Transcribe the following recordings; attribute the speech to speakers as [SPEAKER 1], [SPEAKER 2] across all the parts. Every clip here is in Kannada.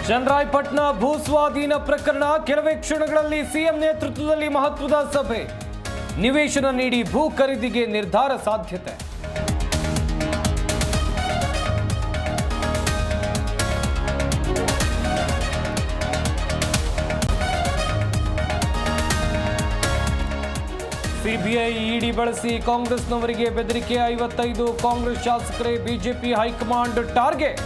[SPEAKER 1] ಚನ್ನರಾಯಪಟ್ಟಣ ಭೂಸ್ವಾಧೀನ ಪ್ರಕರಣ ಕೆಲವೇ ಕ್ಷಣಗಳಲ್ಲಿ ಸಿಎಂ ನೇತೃತ್ವದಲ್ಲಿ ಮಹತ್ವದ ಸಭೆ ನಿವೇಶನ ನೀಡಿ ಭೂ ಖರೀದಿಗೆ ನಿರ್ಧಾರ ಸಾಧ್ಯತೆ ಸಿಬಿಐ ಇಡಿ ಬಳಸಿ ಕಾಂಗ್ರೆಸ್ನವರಿಗೆ ಬೆದರಿಕೆ 55 ಕಾಂಗ್ರೆಸ್ ಶಾಸಕರೇ ಬಿಜೆಪಿ ಹೈಕಮಾಂಡ್ ಟಾರ್ಗೆಟ್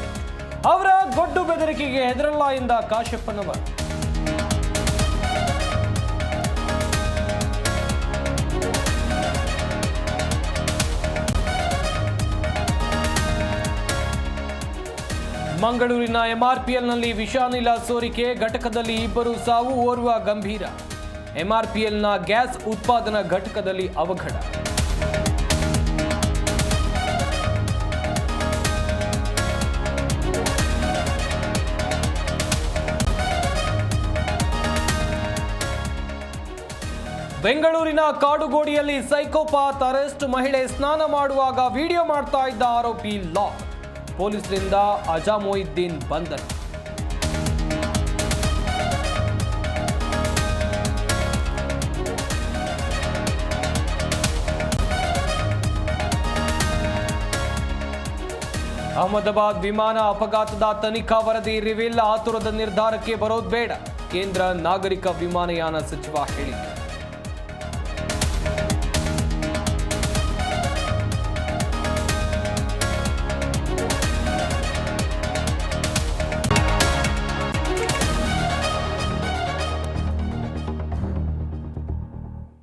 [SPEAKER 1] ಅವರ ಗೊಡ್ಡು ಬೆದರಿಕೆಗೆ ಹೆದರಲ್ಲ ಎಂದ ಕಾಶಪ್ಪನವರ್ ಮಂಗಳೂರಿನ ಎಂಆರ್ಪಿಎಲ್ನಲ್ಲಿ ವಿಷಾನಿಲ ಸೋರಿಕೆ ಘಟಕದಲ್ಲಿ ಇಬ್ಬರು ಸಾವು ಓರ್ವ ಗಂಭೀರ ಎಂಆರ್ಪಿಎಲ್ನ ಗ್ಯಾಸ್ ಉತ್ಪಾದನಾ ಘಟಕದಲ್ಲಿ ಅವಘಡ ಬೆಂಗಳೂರಿನ ಕಾಡುಗೋಡಿಯಲ್ಲಿ ಸೈಕೋಪಾತ್ ಅರೆಸ್ಟ್ ಮಹಿಳೆ ಸ್ನಾನ ಮಾಡುವಾಗ ವಿಡಿಯೋ ಮಾಡ್ತಾ ಇದ್ದ ಆರೋಪಿ ಲಾಕ್ ಪೊಲೀಸರಿಂದ ಅಜಾಮೊಯಿದ್ದೀನ್ ಬಂಧನ ಅಹಮದಾಬಾದ್ ವಿಮಾನ ಅಪಘಾತದ ತನಿಖಾ ವರದಿ ರಿವೀಲ್ ಆತುರದ ನಿರ್ಧಾರಕ್ಕೆ ಬರೋದು ಬೇಡ ಕೇಂದ್ರ ನಾಗರಿಕ ವಿಮಾನಯಾನ ಸಚಿವ ಹೇಳಿಕೆ